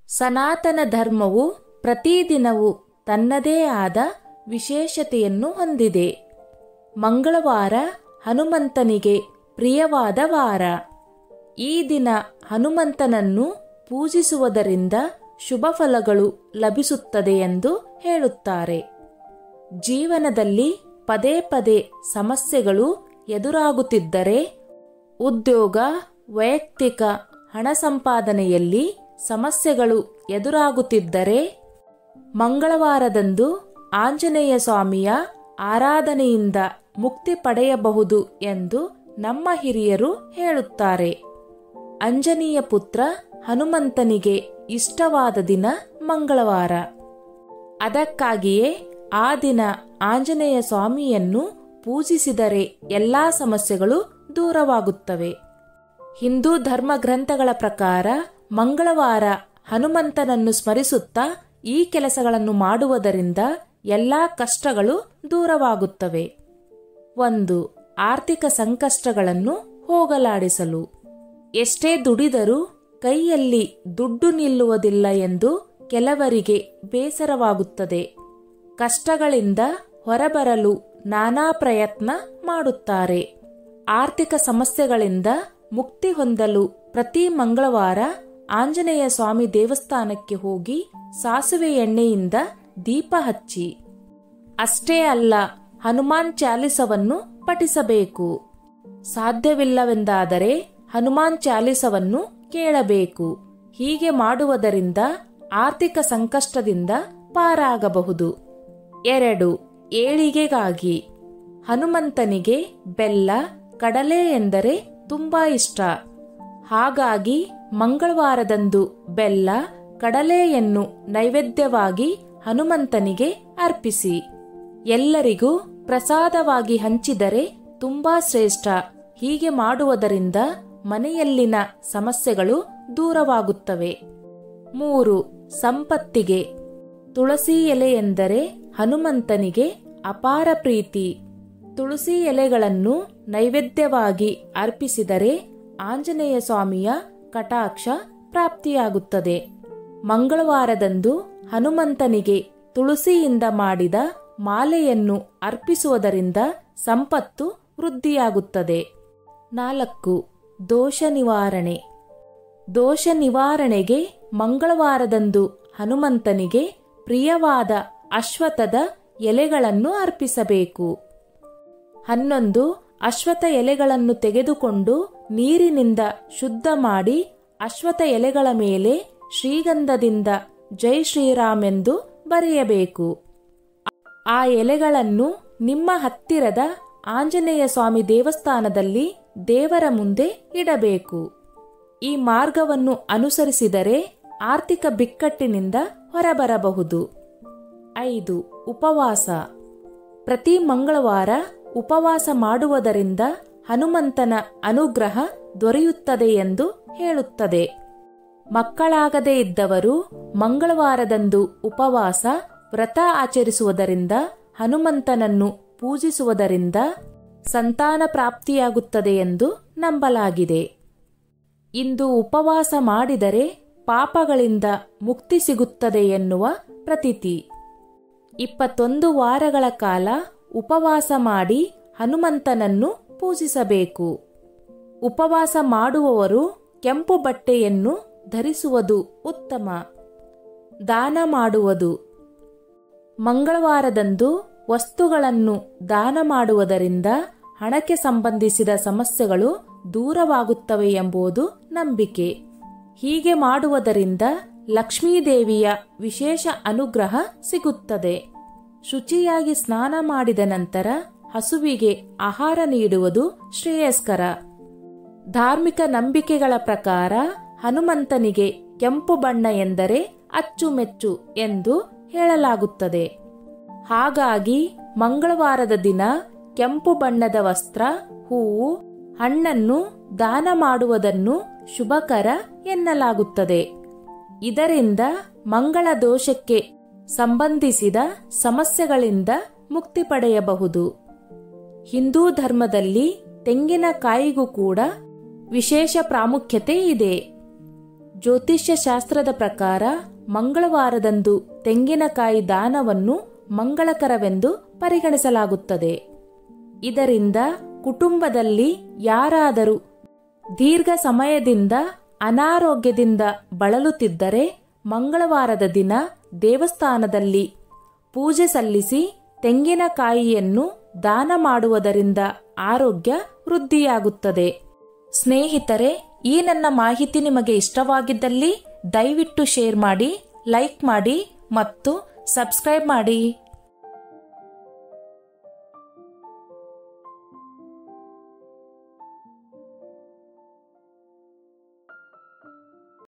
ಸನಾತನ ಧರ್ಮವು ಪ್ರತಿದಿನವೂ ತನ್ನದೇ ಆದ ವಿಶೇಷತೆಯನ್ನು ಹೊಂದಿದೆ. ಮಂಗಳವಾರ ಹನುಮಂತನಿಗೆ ಪ್ರಿಯವಾದ ವಾರ. ಈ ದಿನ ಹನುಮಂತನನ್ನು ಪೂಜಿಸುವುದರಿಂದ ಶುಭ ಫಲಗಳು ಲಭಿಸುತ್ತದೆ ಎಂದು ಹೇಳುತ್ತಾರೆ. ಜೀವನದಲ್ಲಿ ಪದೇ ಪದೇ ಸಮಸ್ಯೆಗಳು ಎದುರಾಗುತ್ತಿದ್ದರೆ, ಉದ್ಯೋಗ, ವೈಯಕ್ತಿಕ ಹಣ ಸಂಪಾದನೆಯಲ್ಲಿ ಸಮಸ್ಯೆಗಳು ಎದುರಾಗುತ್ತಿದ್ದರೆ, ಮಂಗಳವಾರದಂದು ಆಂಜನೇಯ ಸ್ವಾಮಿಯ ಆರಾಧನೆಯಿಂದ ಮುಕ್ತಿ ಪಡೆಯಬಹುದು ಎಂದು ನಮ್ಮ ಹಿರಿಯರು ಹೇಳುತ್ತಾರೆ. ಅಂಜನೀಯ ಪುತ್ರ ಹನುಮಂತನಿಗೆ ಇಷ್ಟವಾದ ದಿನ ಮಂಗಳವಾರ. ಅದಕ್ಕಾಗಿಯೇ ಆ ದಿನ ಆಂಜನೇಯ ಸ್ವಾಮಿಯನ್ನು ಪೂಜಿಸಿದರೆ ಎಲ್ಲಾ ಸಮಸ್ಯೆಗಳು ದೂರವಾಗುತ್ತವೆ. ಹಿಂದೂ ಧರ್ಮ ಗ್ರಂಥಗಳ ಪ್ರಕಾರ ಮಂಗಳವಾರ ಹನುಮಂತನನ್ನು ಸ್ಮರಿಸುತ್ತಾ ಈ ಕೆಲಸಗಳನ್ನು ಮಾಡುವುದರಿಂದ ಎಲ್ಲಾ ಕಷ್ಟಗಳು ದೂರವಾಗುತ್ತವೆ. 1. ಆರ್ಥಿಕ ಸಂಕಷ್ಟಗಳನ್ನು ಹೋಗಲಾಡಿಸಲು. ಎಷ್ಟೇ ದುಡಿದರೂ ಕೈಯಲ್ಲಿ ದುಡ್ಡು ನಿಲ್ಲುವುದಿಲ್ಲ ಎಂದು ಕೆಲವರಿಗೆ ಬೇಸರವಾಗುತ್ತದೆ. ಕಷ್ಟಗಳಿಂದ ಹೊರಬರಲು ನಾನಾ ಪ್ರಯತ್ನ ಮಾಡುತ್ತಾರೆ. ಆರ್ಥಿಕ ಸಮಸ್ಯೆಗಳಿಂದ ಮುಕ್ತಿ ಹೊಂದಲು ಪ್ರತಿ ಮಂಗಳವಾರ ಆಂಜನೇಯ ಸ್ವಾಮಿ ದೇವಸ್ಥಾನಕ್ಕೆ ಹೋಗಿ ಸಾಸುವೆ ಎಣ್ಣೆಯಿಂದ ದೀಪ ಹಚ್ಚಿ. ಅಷ್ಟೇ ಅಲ್ಲ, ಹನುಮಾನ್ ಚಾಲಿಸವನ್ನು ಪಠಿಸಬೇಕು. ಸಾಧ್ಯವಿಲ್ಲವೆಂದಾದರೆ ಹನುಮಾನ್ ಚಾಲಿಸವನ್ನು ಕೇಳಬೇಕು. ಹೀಗೆ ಮಾಡುವುದರಿಂದ ಆರ್ಥಿಕ ಸಂಕಷ್ಟದಿಂದ ಪಾರಾಗಬಹುದು. 2. ಏಳಿಗೆಗಾಗಿ. ಹನುಮಂತನಿಗೆ ಬೆಲ್ಲ, ಕಡಲೆ ಎಂದರೆ ತುಂಬಾ ಇಷ್ಟ. ಹಾಗಾಗಿ ಮಂಗಳವಾರದಂದು ಬೆಲ್ಲ, ಕಡಲೆಯನ್ನು ನೈವೇದ್ಯವಾಗಿ ಹನುಮಂತನಿಗೆ ಅರ್ಪಿಸಿ. ಎಲ್ಲರಿಗೂ ಪ್ರಸಾದವಾಗಿ ಹಂಚಿದರೆ ತುಂಬಾ ಶ್ರೇಷ್ಠ. ಹೀಗೆ ಮಾಡುವುದರಿಂದ ಮನೆಯಲ್ಲಿನ ಸಮಸ್ಯೆಗಳು ದೂರವಾಗುತ್ತವೆ. 3. ಸಂಪತ್ತಿಗೆ. ತುಳಸಿ ಎಲೆ ಎಂದರೆ ಹನುಮಂತನಿಗೆ ಅಪಾರ ಪ್ರೀತಿ. ತುಳಸಿ ಎಲೆಗಳನ್ನು ನೈವೇದ್ಯವಾಗಿ ಅರ್ಪಿಸಿದರೆ ಆಂಜನೇಯ ಸ್ವಾಮಿಯ ಕಟಾಕ್ಷ ಪ್ರಾಪ್ತಿಯಾಗುತ್ತದೆ. ಮಂಗಳವಾರದಂದು ಹನುಮಂತನಿಗೆ ತುಳಸಿಯಿಂದ ಮಾಡಿದ ಮಾಲೆಯನ್ನು ಅರ್ಪಿಸುವುದರಿಂದ ಸಂಪತ್ತು ವೃದ್ಧಿಯಾಗುತ್ತದೆ. 4. ದೋಷ ನಿವಾರಣೆ. ದೋಷ ನಿವಾರಣೆಗೆ ಮಂಗಳವಾರದಂದು ಹನುಮಂತನಿಗೆ ಪ್ರಿಯವಾದ ಅಶ್ವತ್ಥದ ಎಲೆಗಳನ್ನು ಅರ್ಪಿಸಬೇಕು. 11 ಅಶ್ವತ್ಥ ಎಲೆಗಳನ್ನು ತೆಗೆದುಕೊಂಡು ನೀರಿನಿಂದ ಶುದ್ಧ ಮಾಡಿ ಅಶ್ವತ್ಥ ಎಲೆಗಳ ಮೇಲೆ ಶ್ರೀಗಂಧದಿಂದ ಜೈ ಶ್ರೀರಾಮ್ ಎಂದು ಬರೆಯಬೇಕು. ಆ ಎಲೆಗಳನ್ನು ನಿಮ್ಮ ಹತ್ತಿರದ ಆಂಜನೇಯ ಸ್ವಾಮಿ ದೇವಸ್ಥಾನದಲ್ಲಿ ದೇವರ ಮುಂದೆ ಇಡಬೇಕು. ಈ ಮಾರ್ಗವನ್ನು ಅನುಸರಿಸಿದರೆ ಆರ್ಥಿಕ ಬಿಕ್ಕಟ್ಟಿನಿಂದ ಹೊರಬರಬಹುದು. 5. ಉಪವಾಸ. ಪ್ರತಿ ಮಂಗಳವಾರ ಉಪವಾಸ ಮಾಡುವುದರಿಂದ ಹನುಮಂತನ ಅನುಗ್ರಹ ದೊರೆಯುತ್ತದೆ ಎಂದು ಹೇಳುತ್ತದೆ. ಮಕ್ಕಳಾಗದೇ ಇದ್ದವರು ಮಂಗಳವಾರದಂದು ಉಪವಾಸ ವ್ರತ ಆಚರಿಸುವುದರಿಂದ, ಹನುಮಂತನನ್ನು ಪೂಜಿಸುವುದರಿಂದ ಸಂತಾನ ಪ್ರಾಪ್ತಿಯಾಗುತ್ತದೆ ಎಂದು ನಂಬಲಾಗಿದೆ. ಇಂದು ಉಪವಾಸ ಮಾಡಿದರೆ ಪಾಪಗಳಿಂದ ಮುಕ್ತಿ ಸಿಗುತ್ತದೆ ಎನ್ನುವ ಪ್ರತೀತಿ. 21 ವಾರಗಳ ಕಾಲ ಉಪವಾಸ ಮಾಡಿ ಹನುಮಂತನನ್ನು ಪೂಜಿಸಬೇಕು. ಉಪವಾಸ ಮಾಡುವವರು ಕೆಂಪು ಬಟ್ಟೆಯನ್ನು ಧರಿಸುವುದು ಉತ್ತಮ. ದಾನ ಮಾಡುವುದು. ಮಂಗಳವಾರದಂದು ವಸ್ತುಗಳನ್ನು ದಾನ ಮಾಡುವುದರಿಂದ ಹಣಕ್ಕೆ ಸಂಬಂಧಿಸಿದ ಸಮಸ್ಯೆಗಳು ದೂರವಾಗುತ್ತವೆ ಎಂಬುದು ನಂಬಿಕೆ. ಹೀಗೆ ಮಾಡುವುದರಿಂದ ಲಕ್ಷ್ಮೀದೇವಿಯ ವಿಶೇಷ ಅನುಗ್ರಹ ಸಿಗುತ್ತದೆ. ಶುಚಿಯಾಗಿ ಸ್ನಾನ ಮಾಡಿದ ನಂತರ ಹಸುವಿಗೆ ಆಹಾರ ನೀಡುವುದು ಶ್ರೇಯಸ್ಕರ. ಧಾರ್ಮಿಕ ನಂಬಿಕೆಗಳ ಪ್ರಕಾರ ಹನುಮಂತನಿಗೆ ಕೆಂಪು ಬಣ್ಣ ಎಂದರೆ ಅಚ್ಚುಮೆಚ್ಚು ಎಂದು ಹೇಳಲಾಗುತ್ತದೆ. ಹಾಗಾಗಿ ಮಂಗಳವಾರದ ದಿನ ಕೆಂಪು ಬಣ್ಣದ ವಸ್ತ್ರ, ಹೂವು, ಹಣ್ಣನ್ನು ದಾನ ಮಾಡುವುದನ್ನು ಶುಭಕರ ಎನ್ನಲಾಗುತ್ತದೆ. ಇದರಿಂದ ಮಂಗಳ ದೋಷಕ್ಕೆ ಸಂಬಂಧಿಸಿದ ಸಮಸ್ಯೆಗಳಿಂದ ಮುಕ್ತಿ ಪಡೆಯಬಹುದು. ಹಿಂದೂ ಧರ್ಮದಲ್ಲಿ ತೆಂಗಿನಕಾಯಿಗೂ ಕೂಡ ವಿಶೇಷ ಪ್ರಾಮುಖ್ಯತೆ ಇದೆ. ಜ್ಯೋತಿಷ್ಯ ಶಾಸ್ತ್ರದ ಪ್ರಕಾರ ಮಂಗಳವಾರದಂದು ತೆಂಗಿನಕಾಯಿ ದಾನವನ್ನು ಮಂಗಳಕರವೆಂದು ಪರಿಗಣಿಸಲಾಗುತ್ತದೆ. ಇದರಿಂದ ಕುಟುಂಬದಲ್ಲಿ ಯಾರಾದರೂ ದೀರ್ಘ ಸಮಯದಿಂದ ಅನಾರೋಗ್ಯದಿಂದ ಬಳಲುತ್ತಿದ್ದರೆ ಮಂಗಳವಾರದ ದಿನ ದೇವಸ್ಥಾನದಲ್ಲಿ ಪೂಜೆ ಸಲ್ಲಿಸಿ ತೆಂಗಿನಕಾಯಿಯನ್ನು ದಾನ ಮಾಡುವುದರಿಂದ ಆರೋಗ್ಯ ವೃದ್ಧಿಯಾಗುತ್ತದೆ. ಸ್ನೇಹಿತರೆ, ಈ ನನ್ನ ಮಾಹಿತಿ ನಿಮಗೆ ಇಷ್ಟವಾಗಿದ್ದಲ್ಲಿ ದಯವಿಟ್ಟು ಶೇರ್ ಮಾಡಿ, ಲೈಕ್ ಮಾಡಿ ಮತ್ತು ಸಬ್ಸ್ಕ್ರೈಬ್ ಮಾಡಿ.